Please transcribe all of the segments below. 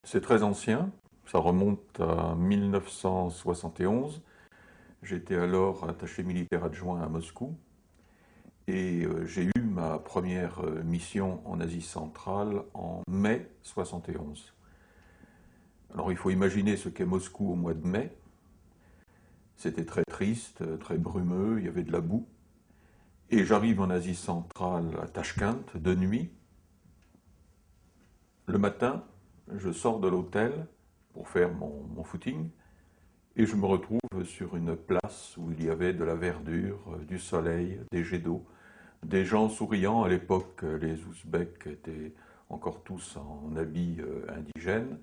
C'est très ancien, ça remonte à 1971. J'étais alors attaché militaire adjoint à Moscou et j'ai eu ma première mission en Asie centrale en mai 71. Alors il faut imaginer ce qu'est Moscou au mois de mai. C'était très triste, très brumeux, il y avait de la boue. Et j'arrive en Asie centrale à Tachkent de nuit. Le matin, je sors de l'hôtel pour faire mon footing et je me retrouve sur une place où il y avait de la verdure, du soleil, des jets d'eau, des gens souriants. À l'époque, les Ouzbeks étaient encore tous en habits indigènes.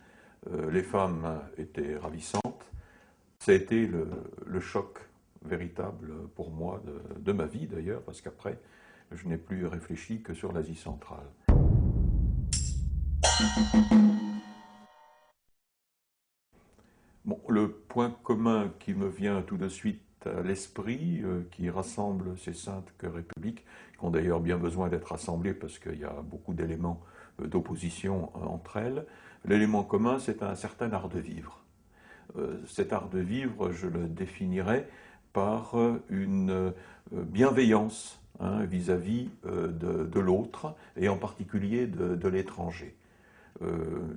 Les femmes étaient ravissantes. Ça a été le choc véritable pour moi de ma vie d'ailleurs, parce qu'après, je n'ai plus réfléchi que sur l'Asie centrale. Bon, le point commun qui me vient tout de suite à l'esprit, qui rassemble ces saintes républiques, qui ont d'ailleurs bien besoin d'être rassemblées parce qu'il y a beaucoup d'éléments d'opposition entre elles, l'élément commun, c'est un certain art de vivre. Cet art de vivre, je le définirais par une bienveillance vis-à-vis de l'autre, et en particulier de l'étranger.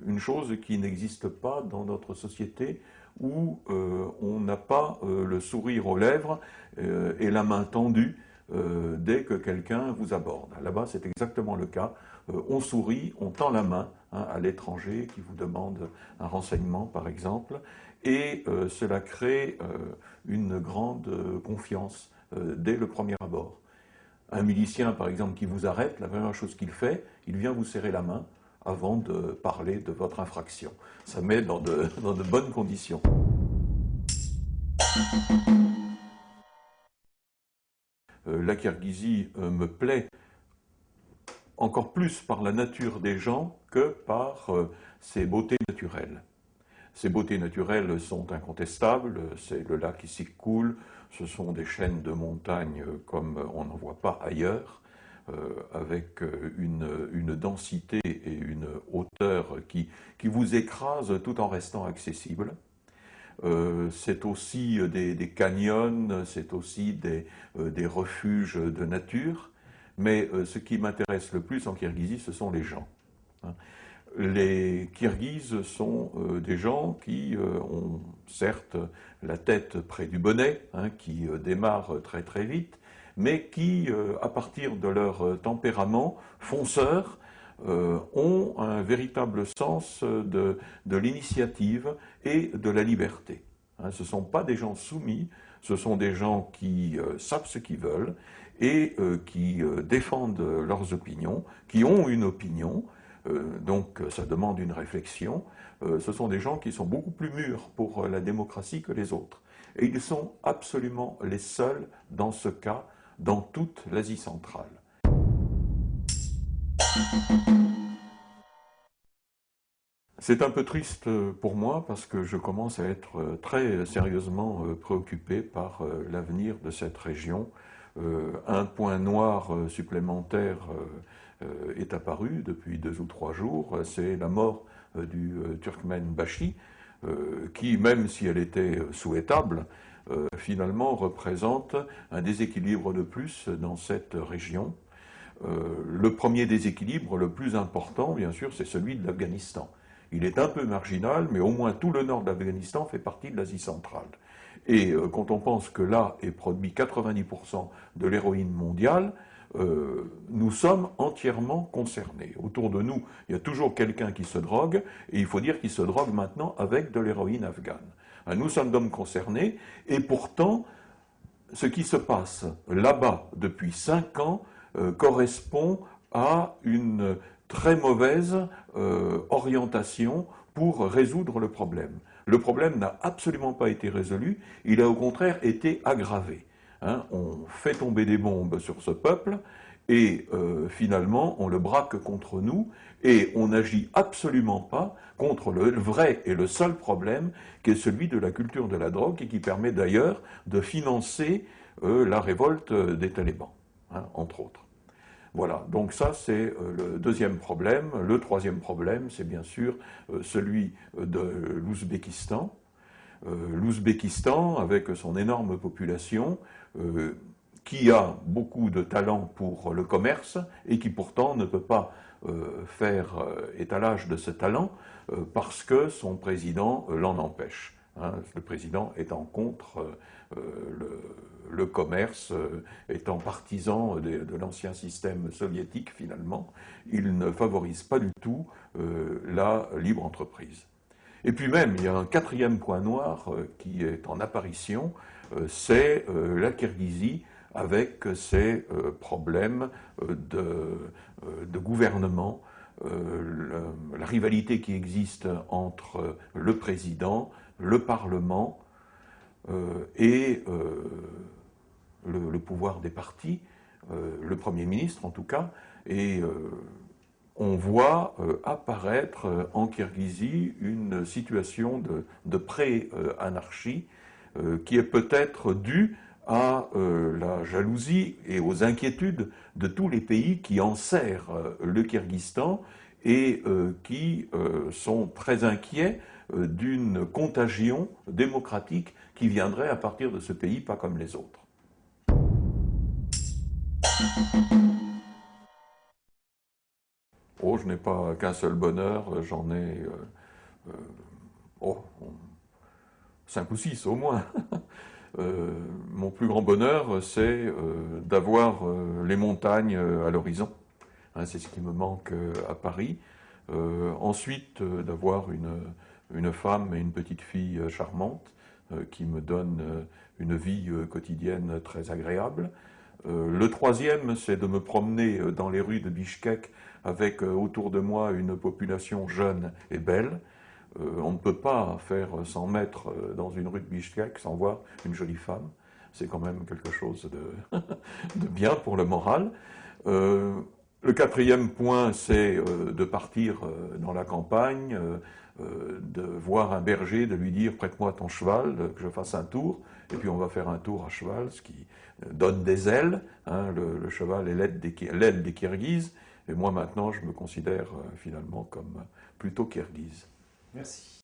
Une chose qui n'existe pas dans notre société où on n'a pas le sourire aux lèvres et la main tendue dès que quelqu'un vous aborde. Là-bas, c'est exactement le cas. On sourit, on tend la main à l'étranger qui vous demande un renseignement, par exemple, et cela crée une grande confiance dès le premier abord. Un milicien, par exemple, qui vous arrête, la première chose qu'il fait, il vient vous serrer la main avant de parler de votre infraction. Ça met dans de bonnes conditions. La Kirghizie me plaît encore plus par la nature des gens que par ses beautés naturelles. Ces beautés naturelles sont incontestables, c'est le lac qui s'y coule, ce sont des chaînes de montagnes comme on n'en voit pas ailleurs, avec une densité et une hauteur qui vous écrase tout en restant accessible. C'est aussi des canyons, c'est aussi des refuges de nature, mais ce qui m'intéresse le plus en Kirghizie, ce sont les gens. Les Kirghizes sont des gens qui ont certes la tête près du bonnet, qui démarrent très très vite, mais qui, à partir de leur tempérament fonceur, ont un véritable sens de l'initiative et de la liberté. Ce ne sont pas des gens soumis, ce sont des gens qui savent ce qu'ils veulent et qui défendent leurs opinions, qui ont une opinion, donc ça demande une réflexion. Ce sont des gens qui sont beaucoup plus mûrs pour la démocratie que les autres. Et ils sont absolument les seuls dans ce cas dans toute l'Asie centrale. C'est un peu triste pour moi parce que je commence à être très sérieusement préoccupé par l'avenir de cette région. Un point noir supplémentaire est apparu depuis 2 ou 3 jours, c'est la mort du Turkmenbashi, qui, même si elle était souhaitable, finalement représente un déséquilibre de plus dans cette région. Le premier déséquilibre, le plus important, bien sûr, c'est celui de l'Afghanistan. Il est un peu marginal, mais au moins tout le nord de l'Afghanistan fait partie de l'Asie centrale. Et quand on pense que là est produit 90% de l'héroïne mondiale, nous sommes entièrement concernés. Autour de nous, il y a toujours quelqu'un qui se drogue, et il faut dire qu'il se drogue maintenant avec de l'héroïne afghane. Nous sommes donc concernés, et pourtant, ce qui se passe là-bas depuis 5 ans correspond à une très mauvaise orientation pour résoudre le problème. Le problème n'a absolument pas été résolu, il a au contraire été aggravé. On fait tomber des bombes sur ce peuple et finalement on le braque contre nous et on n'agit absolument pas contre le vrai et le seul problème qui est celui de la culture de la drogue et qui permet d'ailleurs de financer la révolte des talibans, entre autres. Voilà, donc ça c'est le deuxième problème. Le troisième problème, c'est bien sûr celui de l'Ouzbékistan. L'Ouzbékistan, avec son énorme population, qui a beaucoup de talent pour le commerce et qui pourtant ne peut pas faire étalage de ce talent parce que son président l'en empêche. Hein. Le président étant contre le commerce, étant partisan de l'ancien système soviétique finalement, il ne favorise pas du tout la libre entreprise. Et puis même, il y a un quatrième point noir qui est en apparition, c'est la Kirghizie avec ses problèmes de gouvernement, la rivalité qui existe entre le président, le Parlement et le pouvoir des partis, le Premier ministre en tout cas, et on voit apparaître en Kirghizie une situation de pré-anarchie qui est peut-être due à la jalousie et aux inquiétudes de tous les pays qui enserrent le Kirghizistan et qui sont très inquiets d'une contagion démocratique qui viendrait à partir de ce pays, pas comme les autres. Oh, je n'ai pas qu'un seul bonheur, j'en ai oh, 5 ou 6 au moins. Mon plus grand bonheur, c'est d'avoir les montagnes à l'horizon. Hein, c'est ce qui me manque à Paris. Ensuite, d'avoir une femme et une petite fille charmantes qui me donnent une vie quotidienne très agréable. Le troisième, c'est de me promener dans les rues de Bichkek avec autour de moi une population jeune et belle. On ne peut pas faire 100 mètres dans une rue de Bichkek sans voir une jolie femme. C'est quand même quelque chose de bien pour le moral. Le quatrième point, c'est de partir dans la campagne, de voir un berger, de lui dire « prête-moi ton cheval, que je fasse un tour ». Et puis on va faire un tour à cheval, ce qui donne des ailes. Hein, le cheval est l'aile des Kirghizes. Et moi maintenant, je me considère finalement comme plutôt kirghize. Merci.